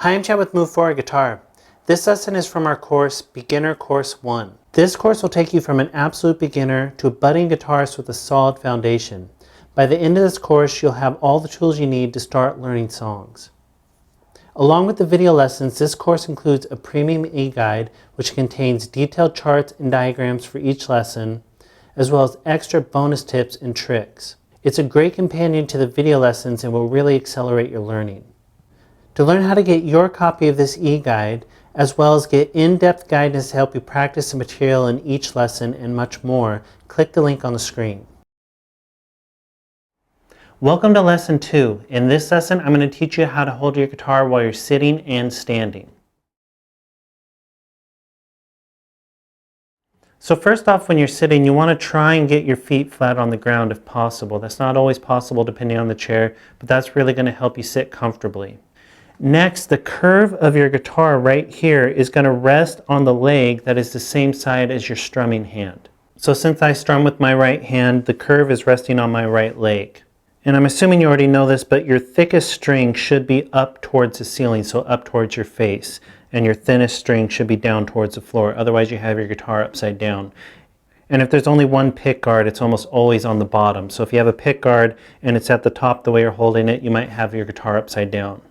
Hi, I'm Chad with Move Forward Guitar. This lesson is from our course, Beginner Course 1. This course will take you from an absolute beginner to a budding guitarist with a solid foundation. By the end of this course, you'll have all the tools you need to start learning songs. Along with the video lessons, this course includes a premium e-guide which contains detailed charts and diagrams for each lesson, as well as extra bonus tips and tricks. It's a great companion to the video lessons and will really accelerate your learning. To learn how to get your copy of this e-guide, as well as get in-depth guidance to help you practice the material in each lesson and much more, click the link on the screen. Welcome to Lesson 2. In this lesson, I'm going to teach you how to hold your guitar while you're sitting and standing. So first off, when you're sitting, you want to try and get your feet flat on the ground if possible. That's not always possible depending on the chair, but that's really going to help you sit comfortably. Next, the curve of your guitar right here is going to rest on the leg that is the same side as your strumming hand. So since I strum with my right hand, the curve is resting on my right leg. And I'm assuming you already know this, but your thickest string should be up towards the ceiling, so up towards your face. And your thinnest string should be down towards the floor. Otherwise, you have your guitar upside down. And if there's only one pick guard, it's almost always on the bottom. So if you have a pick guard and it's at the top the way you're holding it, you might have your guitar upside down.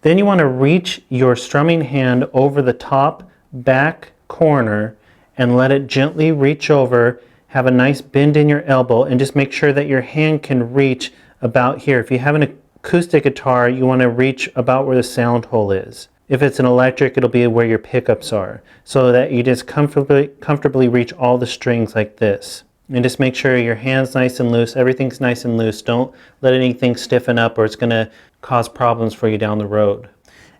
Then you want to reach your strumming hand over the top back corner and let it gently reach over. Have a nice bend in your elbow and just make sure that your hand can reach about here. If you have an acoustic guitar, you want to reach about where the sound hole is. If it's an electric, it'll be where your pickups are, so that you just comfortably reach all the strings like this. And just make sure your hand's nice and loose, everything's nice and loose. Don't let anything stiffen up or it's going to cause problems for you down the road.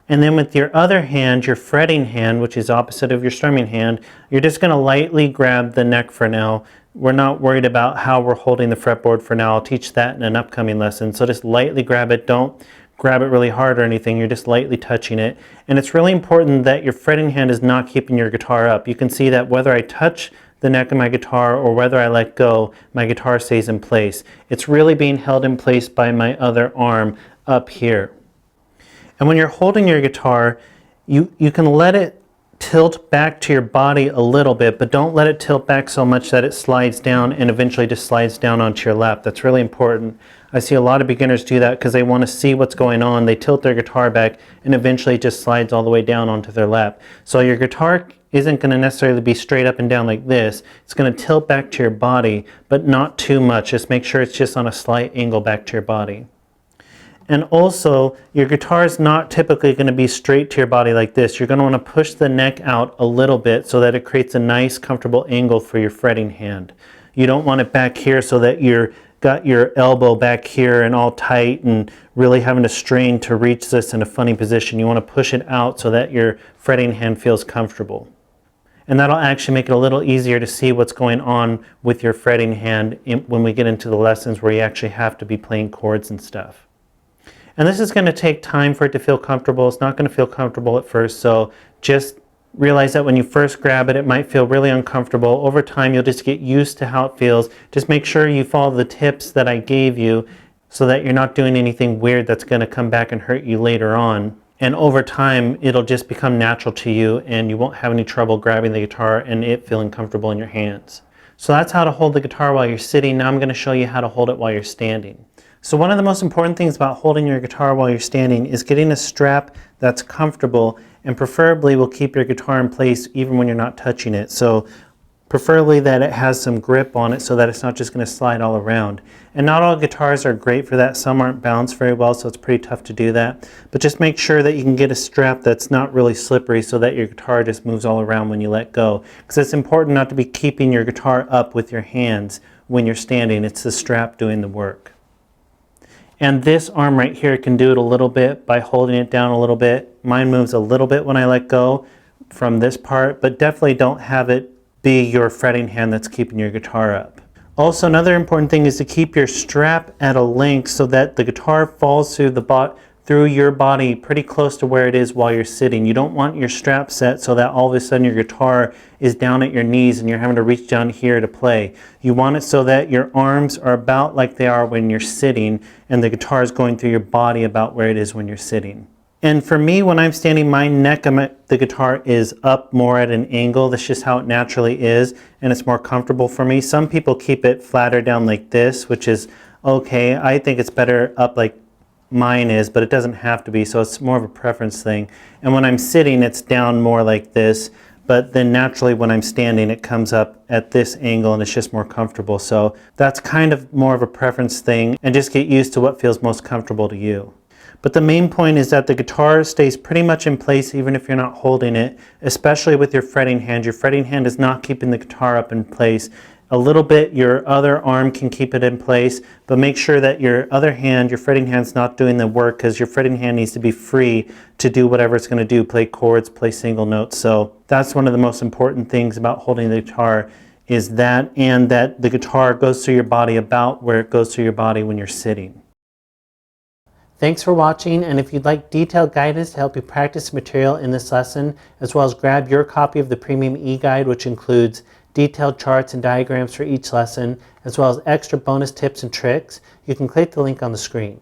And then with your other hand, your fretting hand, which is opposite of your strumming hand, you're just going to lightly grab the neck for now. We're not worried about how we're holding the fretboard for now. I'll teach that in an upcoming lesson. So just lightly grab it. Don't grab it really hard or anything. You're just lightly touching it. And it's really important that your fretting hand is not keeping your guitar up. You can see that whether I touch the neck of my guitar or whether I let go, my guitar stays in place. It's really being held in place by my other arm up here. And when you're holding your guitar, you can let it tilt back to your body a little bit, but don't let it tilt back so much that it slides down and eventually just slides down onto your lap. That's really important. I see a lot of beginners do that because they want to see what's going on. They tilt their guitar back and eventually it just slides all the way down onto their lap. So your guitar isn't going to necessarily be straight up and down like this. It's going to tilt back to your body, but not too much. Just make sure it's just on a slight angle back to your body. And also, your guitar is not typically going to be straight to your body like this. You're going to want to push the neck out a little bit so that it creates a nice, comfortable angle for your fretting hand. You don't want it back here so that you're got your elbow back here and all tight and really having to strain to reach this in a funny position. You want to push it out so that your fretting hand feels comfortable. And that'll actually make it a little easier to see what's going on with your fretting hand when we get into the lessons where you actually have to be playing chords and stuff. And this is going to take time for it to feel comfortable. It's not going to feel comfortable at first, so just realize that when you first grab it, it might feel really uncomfortable. Over time, you'll just get used to how it feels. Just make sure you follow the tips that I gave you so that you're not doing anything weird that's going to come back and hurt you later on. And over time, it'll just become natural to you and you won't have any trouble grabbing the guitar and it feeling comfortable in your hands. So that's how to hold the guitar while you're sitting. Now I'm going to show you how to hold it while you're standing. So one of the most important things about holding your guitar while you're standing is getting a strap that's comfortable and preferably will keep your guitar in place even when you're not touching it. So preferably that it has some grip on it so that it's not just going to slide all around. And not all guitars are great for that. Some aren't balanced very well, so it's pretty tough to do that. But just make sure that you can get a strap that's not really slippery so that your guitar just moves all around when you let go. Because it's important not to be keeping your guitar up with your hands when you're standing. It's the strap doing the work. And this arm right here can do it a little bit by holding it down a little bit. Mine moves a little bit when I let go from this part, but definitely don't have it be your fretting hand that's keeping your guitar up. Also, another important thing is to keep your strap at a length so that the guitar falls through your body pretty close to where it is while you're sitting. You don't want your strap set so that all of a sudden your guitar is down at your knees and you're having to reach down here to play. You want it so that your arms are about like they are when you're sitting and the guitar is going through your body about where it is when you're sitting. And for me, when I'm standing, my neck of the guitar is up more at an angle. That's just how it naturally is, and it's more comfortable for me. Some people keep it flatter down like this, which is okay. I think it's better up like mine is, but it doesn't have to be, so it's more of a preference thing. And when I'm sitting, it's down more like this, but then naturally when I'm standing, it comes up at this angle and it's just more comfortable. So that's kind of more of a preference thing, and just get used to what feels most comfortable to you. But the main point is that the guitar stays pretty much in place even if you're not holding it, especially with your fretting hand. Your fretting hand is not keeping the guitar up in place. A little bit, your other arm can keep it in place, but make sure that your other hand, your fretting hand's not doing the work, because your fretting hand needs to be free to do whatever it's going to do, play chords, play single notes. So that's one of the most important things about holding the guitar, is that, and that the guitar goes through your body about where it goes through your body when you're sitting. Thanks for watching, and if you'd like detailed guidance to help you practice material in this lesson, as well as grab your copy of the Premium e-guide, which includes detailed charts and diagrams for each lesson, as well as extra bonus tips and tricks, you can click the link on the screen.